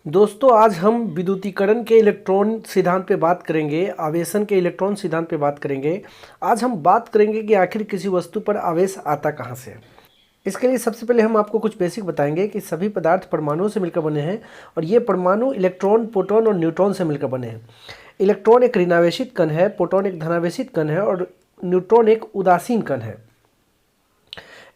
दोस्तों आज हम विद्युतीकरण के इलेक्ट्रॉन सिद्धांत पे बात करेंगे, आवेशन के इलेक्ट्रॉन सिद्धांत पे बात करेंगे। आज हम बात करेंगे कि आखिर किसी वस्तु पर आवेश आता कहाँ से है। इसके लिए सबसे पहले हम आपको कुछ बेसिक बताएंगे कि सभी पदार्थ परमाणुओं से मिलकर बने हैं और ये परमाणु इलेक्ट्रॉन, प्रोटॉन और न्यूट्रॉन से मिलकर बने हैं। इलेक्ट्रॉन एक ऋणावेशित कण है, प्रोटॉन एक धनावेशित कण है और न्यूट्रॉन एक उदासीन कण है।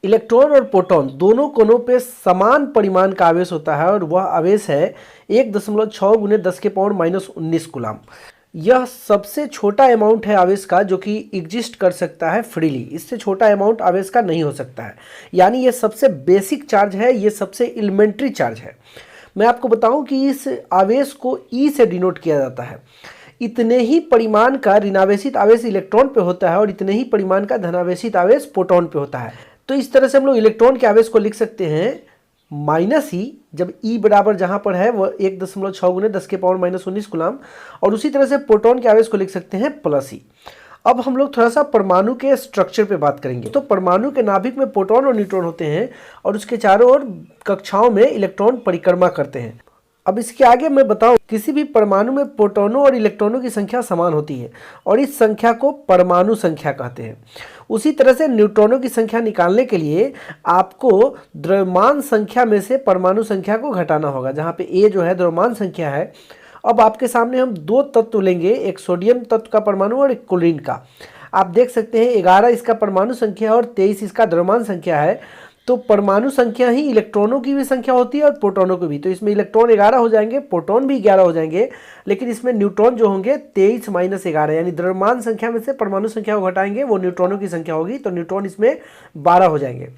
इलेक्ट्रॉन और प्रोटॉन दोनों कणों पे समान परिमाण का आवेश होता है और वह आवेश है 1.6 गुने 10⁻⁻19 कूलाम। यह सबसे छोटा अमाउंट है आवेश का जो कि एग्जिस्ट कर सकता है फ्रीली। इससे छोटा अमाउंट आवेश का नहीं हो सकता है। यानी ये सबसे बेसिक चार्ज है, ये सबसे एलिमेंट्री चार्ज है। मैं आपको बताऊं कि इस आवेश को ई से डिनोट किया जाता है। इतने ही परिमाण का ऋणावेशित आवेश इलेक्ट्रॉन पे होता है और इतने ही परिमाण का धनावेशित आवेश प्रोटॉन पे होता है। तो इस तरह से हम लोग इलेक्ट्रॉन के आवेश को लिख सकते हैं माइनस ई, जब ई बराबर जहां पर है वह 1.6 गुने 10⁻⁻19 कूलाम, और उसी तरह से प्रोटॉन के आवेश को लिख सकते हैं प्लस ई। अब हम लोग थोड़ा सा परमाणु के स्ट्रक्चर पे बात करेंगे। तो परमाणु के नाभिक में प्रोटॉन और न्यूट्रॉन होते हैं और उसके चारों ओर कक्षाओं में इलेक्ट्रॉन परिक्रमा करते हैं। अब इसके आगे मैं बताऊं, किसी भी परमाणु में प्रोटॉनों और इलेक्ट्रॉनों की संख्या समान होती है और इस संख्या को परमाणु संख्या कहते हैं। उसी तरह से न्यूट्रॉनों की संख्या निकालने के लिए आपको द्रव्यमान संख्या में से परमाणु संख्या को घटाना होगा, जहाँ पे ए जो है द्रव्यमान संख्या है। अब आपके सामने हम दो तत्व लेंगे, एक सोडियम तत्व का परमाणु और एक क्लोरीन का। आप देख सकते हैं 11 इसका परमाणु संख्या और 23 इसका द्रव्यमान संख्या है। तो परमाणु संख्या ही इलेक्ट्रॉनों की भी संख्या होती है और प्रोटॉनों की भी। तो इसमें इलेक्ट्रॉन 11 हो जाएंगे, प्रोटॉन भी 11 हो जाएंगे, लेकिन इसमें न्यूट्रॉन जो होंगे 23 - 11, यानी द्रव्यमान संख्या में से परमाणु संख्या को घटाएंगे, वो न्यूट्रॉनों की संख्या होगी, तो न्यूट्रॉन इसमें 12 हो जाएंगे।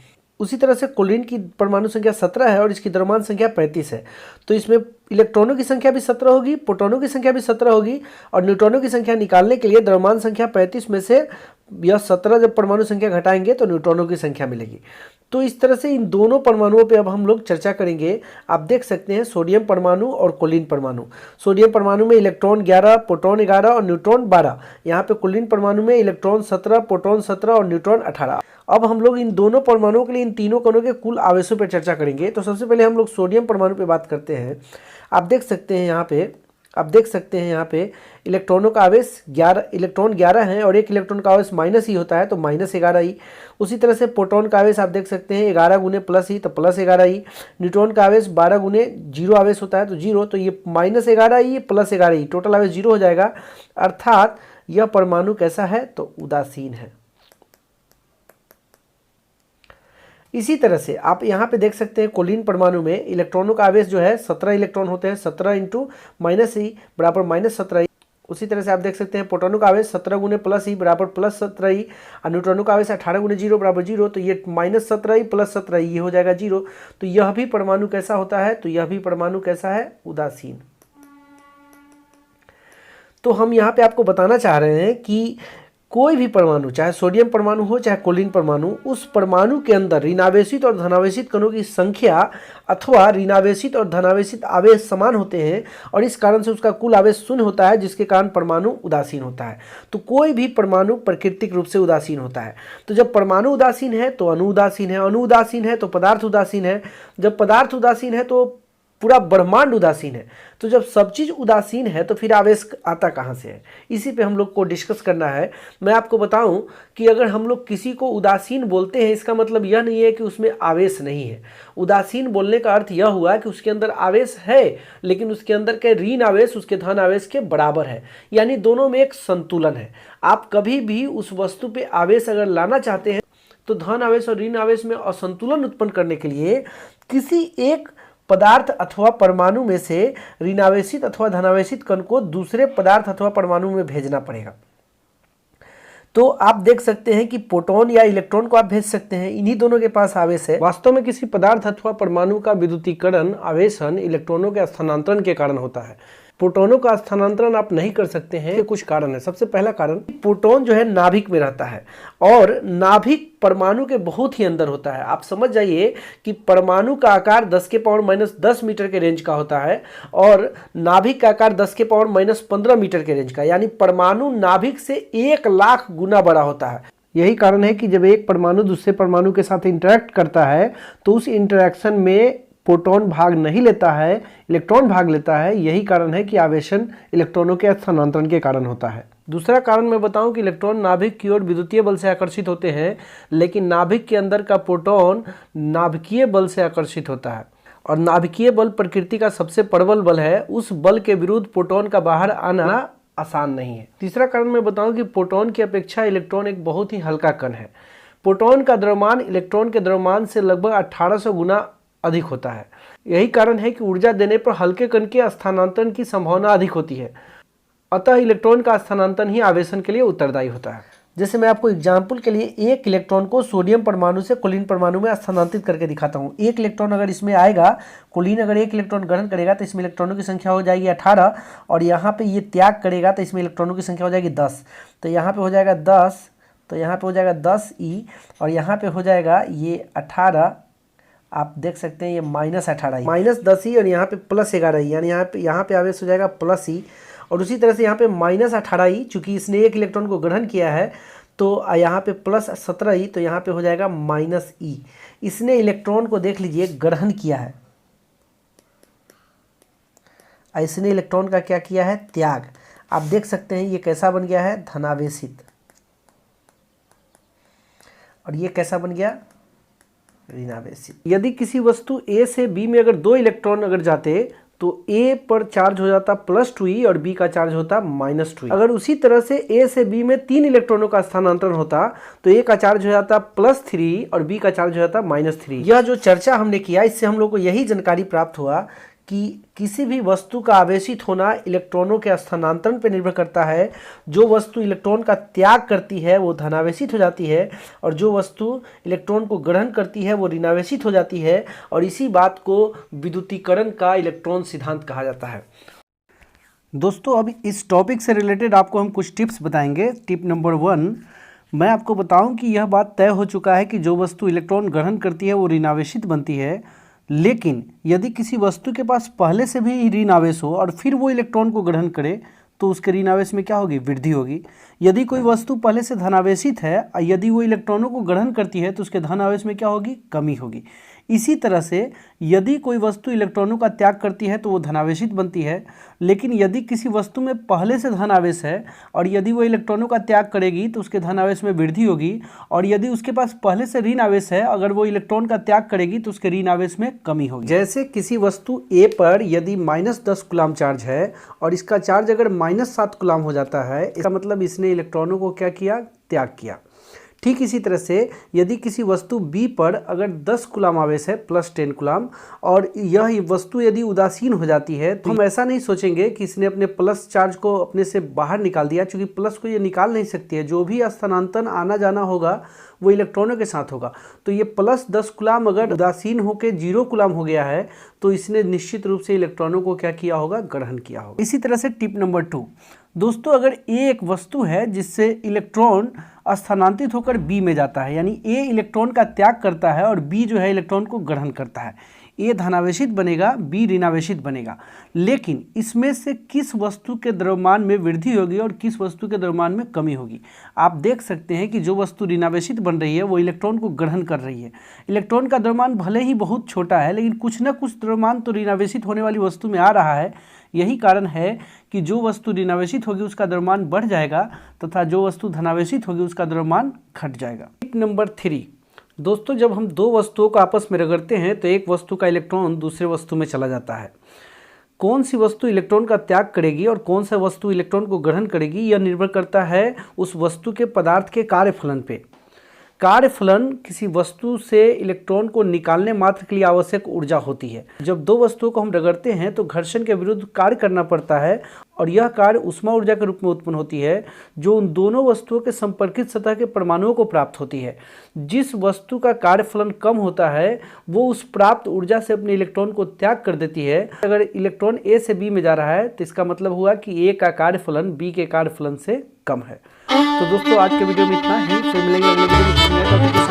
उसी तरह से क्लोरीन की परमाणु संख्या 17 है और इसकी द्रव्यमान संख्या 35 है। तो इसमें इलेक्ट्रॉनों की संख्या भी 17 होगी, प्रोटॉनों की संख्या भी 17 होगी, और न्यूट्रॉनों की संख्या निकालने के लिए द्रव्यमान संख्या 35 में से यह 17 जब परमाणु संख्या घटाएंगे तो न्यूट्रॉनों की संख्या मिलेगी। तो इस तरह से इन दोनों परमाणुओं पे अब हम लोग चर्चा करेंगे। आप देख सकते हैं सोडियम परमाणु और क्लोरीन परमाणु। सोडियम परमाणु में इलेक्ट्रॉन 11, प्रोटॉन 11 और न्यूट्रॉन 12। यहाँ पे क्लोरीन परमाणु में इलेक्ट्रॉन 17, प्रोटॉन 17 और न्यूट्रॉन 18। अब हम लोग इन दोनों परमाणुओं के लिए इन तीनों कणों के कुल आवेशों पर चर्चा करेंगे। तो सबसे पहले हम लोग सोडियम परमाणु पे बात करते हैं। आप देख सकते हैं यहाँ पे इलेक्ट्रॉनों का आवेश 11, इलेक्ट्रॉन 11 हैं और एक इलेक्ट्रॉन का आवेश माइनस ई होता है, तो -11 ई। उसी तरह से प्रोटॉन का आवेश आप देख सकते हैं 11 गुने प्लस ई, तो +11 ई। न्यूट्रॉन का आवेश 12 गुने 0 आवेश होता है, तो 0, तो ये -11 ई +11 ई, टोटल आवेश 0 हो जाएगा। अर्थात यह परमाणु कैसा है, तो उदासीन है। इसी तरह से आप यहाँ पे देख सकते हैं क्लोरीन परमाणु में इलेक्ट्रॉनों का आवेश जो है 17 इलेक्ट्रॉन होते हैं, 17 × -e बराबर -17 ई। उसी तरह से आप देख सकते हैं प्रोटॉनों का आवेश 17 गुने प्लस ई बराबर +17 ई, और न्यूट्रॉनों का आवेश 18 गुने 0 बराबर 0, तो ये -17 ई +17 ई, ये हो जाएगा 0। तो यह भी परमाणु कैसा होता है, तो यह भी परमाणु कैसा है, उदासीन। तो हम यहाँ पे आपको बताना चाह रहे हैं कि कोई भी परमाणु, चाहे सोडियम परमाणु हो चाहे क्लोरीन परमाणु, उस परमाणु के अंदर ऋणावेशित और धनावेशित कणों की संख्या अथवा ऋणावेशित और धनावेशित आवेश समान होते हैं और इस कारण से उसका कुल आवेश 0 होता है, जिसके कारण परमाणु उदासीन होता है। तो कोई भी परमाणु प्राकृतिक रूप से उदासीन होता है। तो जब परमाणु उदासीन है तो अणु उदासीन है, अणु उदासीन है तो पदार्थ उदासीन है, जब पदार्थ उदासीन है तो पूरा ब्रह्मांड उदासीन है। तो जब सब चीज़ उदासीन है तो फिर आवेश आता कहाँ से है, इसी पे हम लोग को डिस्कस करना है। मैं आपको बताऊं कि अगर हम लोग किसी को उदासीन बोलते हैं, इसका मतलब यह नहीं है कि उसमें आवेश नहीं है। उदासीन बोलने का अर्थ यह हुआ कि उसके अंदर आवेश है, लेकिन उसके अंदर के ऋण आवेश उसके धन आवेश के बराबर है, यानी दोनों में एक संतुलन है। आप कभी भी उस वस्तु पे आवेश अगर लाना चाहते हैं तो धन आवेश और ऋण आवेश में असंतुलन उत्पन्न करने के लिए किसी एक पदार्थ अथवा परमाणु में से ऋणावेशित अथवा धनावेशित कण को दूसरे पदार्थ अथवा परमाणु में भेजना पड़ेगा। तो आप देख सकते हैं कि प्रोटॉन या इलेक्ट्रॉन को आप भेज सकते हैं, इन्हीं दोनों के पास आवेश है। वास्तव में किसी पदार्थ अथवा परमाणु का विद्युतीकरण आवेशन इलेक्ट्रॉनों के स्थानांतरण के कारण होता है। प्रोटॉनों का स्थानांतरण आप नहीं कर सकते हैं, कुछ कारण है। सबसे पहला कारण, प्रोटॉन जो है नाभिक में रहता है और नाभिक परमाणु के बहुत ही अंदर होता है। आप समझ जाइए कि परमाणु का आकार 10⁻⁻10 मीटर के रेंज का होता है और नाभिक का आकार 10⁻⁻15 मीटर के रेंज का, यानी परमाणु नाभिक से 1 लाख गुना बड़ा होता है। यही कारण है कि जब एक परमाणु दूसरे परमाणु के साथ इंटरेक्ट करता है तो उस इंटरेक्शन में प्रोटॉन भाग नहीं लेता है, इलेक्ट्रॉन भाग लेता है। यही कारण है कि आवेशन इलेक्ट्रॉनों के स्थानांतरण के कारण होता है। दूसरा कारण मैं बताऊं कि इलेक्ट्रॉन नाभिक की ओर विद्युतीय बल से आकर्षित होते हैं, लेकिन नाभिक के अंदर का प्रोटॉन नाभिकीय बल से आकर्षित होता है, और नाभिकीय बल प्रकृति का सबसे प्रबल बल है। उस बल के विरुद्ध प्रोटॉन का बाहर आना आसान नहीं है। तीसरा कारण मैं बताऊं कि प्रोटॉन की अपेक्षा इलेक्ट्रॉन एक बहुत ही हल्का कण है। प्रोटॉन का द्रव्यमान इलेक्ट्रॉन के द्रव्यमान से लगभग 1800 गुना अधिक होता है। यही कारण है कि ऊर्जा देने पर हल्के कण के स्थानांतरण की संभावना अधिक होती है। अतः इलेक्ट्रॉन का स्थानांतरण ही आवेशन के लिए उत्तरदायी होता है। जैसे मैं आपको एग्जाम्पल के लिए एक इलेक्ट्रॉन को सोडियम परमाणु से क्लोरीन परमाणु में स्थानांतरित करके दिखाता हूँ। एक इलेक्ट्रॉन अगर इसमें आएगा, क्लोरीन अगर एक इलेक्ट्रॉन ग्रहण करेगा तो इसमें इलेक्ट्रॉनों की संख्या हो जाएगी 18, और यहाँ पे ये त्याग करेगा तो इसमें इलेक्ट्रॉनों की संख्या हो जाएगी 10। तो यहाँ पे हो जाएगा 10, तो यहाँ पे हो जाएगा 10e, और यहाँ पे हो जाएगा ये 18, आप देख सकते हैं ये -18 -10e, और यहाँ पे +11, यानी यहाँ पे आवेश हो जाएगा +e। और उसी तरह से यहाँ पे -18e, चूँकि इसने एक इलेक्ट्रॉन को ग्रहण किया है, तो यहाँ पे +17e, तो यहाँ पे हो जाएगा -e। इसने इलेक्ट्रॉन को देख लीजिए ग्रहण किया है, इसने इलेक्ट्रॉन का क्या किया है, त्याग। आप देख सकते हैं ये कैसा बन गया है, धनावेशित, और ये कैसा बन गया, ऋणावेशित। यदि किसी वस्तु A से B में अगर 2 इलेक्ट्रॉन अगर जाते तो A पर चार्ज हो जाता +2e और B का चार्ज होता -2e। अगर उसी तरह से A से B में 3 इलेक्ट्रॉनों का स्थानांतरण होता तो A का चार्ज हो जाता +3 और B का चार्ज हो जाता -3। यह जो चर्चा हमने किया, इससे हम लोग को यही जानकारी प्राप्त हुआ कि किसी भी वस्तु का आवेशित होना इलेक्ट्रॉनों के स्थानांतरण पर निर्भर करता है। जो वस्तु इलेक्ट्रॉन का त्याग करती है वो धनावेशित हो जाती है, और जो वस्तु इलेक्ट्रॉन को ग्रहण करती है वो ऋणावेशित हो जाती है। और इसी बात को विद्युतीकरण का इलेक्ट्रॉन सिद्धांत कहा जाता है। दोस्तों, अब इस टॉपिक से रिलेटेड आपको हम कुछ टिप्स बताएंगे। टिप नंबर 1, मैं आपको बताऊं कि यह बात तय हो चुका है कि जो वस्तु इलेक्ट्रॉन ग्रहण करती है वो ऋणावेशित बनती है, लेकिन यदि किसी वस्तु के पास पहले से भी ऋण आवेश हो और फिर वो इलेक्ट्रॉन को ग्रहण करे तो उसके ऋण आवेश में क्या होगी, वृद्धि होगी। यदि कोई वस्तु पहले से धनावेशित है, यदि वो इलेक्ट्रॉनों को ग्रहण करती है तो उसके धन आवेश में क्या होगी, कमी होगी। इसी तरह से यदि कोई वस्तु इलेक्ट्रॉनों का त्याग करती है तो वो धनावेशित बनती है, लेकिन यदि किसी वस्तु में पहले से धन आवेश है और यदि वो इलेक्ट्रॉनों का त्याग करेगी तो उसके धन आवेश में वृद्धि होगी, और यदि उसके पास पहले से ऋण आवेश है, अगर वो इलेक्ट्रॉन का त्याग करेगी तो उसके ऋण आवेश में कमी होगी। जैसे किसी वस्तु A पर यदि -10 कूलम चार्ज है और इसका चार्ज अगर -7 कूलम हो जाता है, इसका मतलब इसने इलेक्ट्रॉनों को क्या किया, त्याग किया। ठीक इसी तरह से यदि किसी वस्तु B पर अगर 10 कूलम आवेश है +10 कूलम, और यह वस्तु यदि उदासीन हो जाती है तो हम ऐसा नहीं सोचेंगे कि इसने अपने प्लस चार्ज को अपने से बाहर निकाल दिया, क्योंकि प्लस को ये निकाल नहीं सकती है। जो भी स्थानांतरण आना जाना होगा वो इलेक्ट्रॉनों के साथ होगा। तो ये +10 कूलम अगर उदासीन होकर 0 कूलम हो गया है तो इसने निश्चित रूप से इलेक्ट्रॉनों को क्या किया होगा, ग्रहण किया होगा। इसी तरह से टिप नंबर 2, दोस्तों, अगर A एक वस्तु है जिससे इलेक्ट्रॉन स्थानांतरित होकर B में जाता है, यानी A इलेक्ट्रॉन का त्याग करता है और B जो है इलेक्ट्रॉन को ग्रहण करता है, A धनावेशित बनेगा, B ऋणावेशित बनेगा। लेकिन इसमें से किस वस्तु के द्रव्यमान में वृद्धि होगी और किस वस्तु के द्रव्यमान में कमी होगी। आप देख सकते हैं कि जो वस्तु ऋणावेशित बन रही है वो इलेक्ट्रॉन को ग्रहण कर रही है। इलेक्ट्रॉन का द्रव्यमान भले ही बहुत छोटा है, लेकिन कुछ न कुछ द्रव्यमान तो ऋणावेशित होने वाली वस्तु में आ रहा है। यही कारण है कि जो वस्तु ऋणावेशित होगी उसका द्रव्यमान बढ़ जाएगा तथा जो वस्तु धनावेशित होगी उसका द्रव्यमान घट जाएगा। टिप नंबर 3, दोस्तों, जब हम दो वस्तुओं को आपस में रगड़ते हैं तो एक वस्तु का इलेक्ट्रॉन दूसरे वस्तु में चला जाता है। कौन सी वस्तु इलेक्ट्रॉन का त्याग करेगी और कौन सा वस्तु इलेक्ट्रॉन को ग्रहण करेगी, यह निर्भर करता है उस वस्तु के पदार्थ के कार्यफलन पे। कार्यफलन किसी वस्तु से इलेक्ट्रॉन को निकालने मात्र के लिए आवश्यक ऊर्जा होती है। जब दो वस्तुओं को हम रगड़ते हैं तो घर्षण के विरुद्ध कार्य करना पड़ता है, और यह कार्य उष्मा ऊर्जा के रूप में उत्पन्न होती है जो उन दोनों वस्तुओं के संपर्कित सतह के परमाणुओं को प्राप्त होती है। जिस वस्तु का कार्यफलन कम होता है वो उस प्राप्त ऊर्जा से अपने इलेक्ट्रॉन को त्याग कर देती है। अगर इलेक्ट्रॉन A से B में जा रहा है तो इसका मतलब हुआ कि A का कार्यफलन B के कार्यफलन से कम है। तो दोस्तों, आज के वीडियो में इतना ही। फिर मिलेंगे अगले वीडियो में।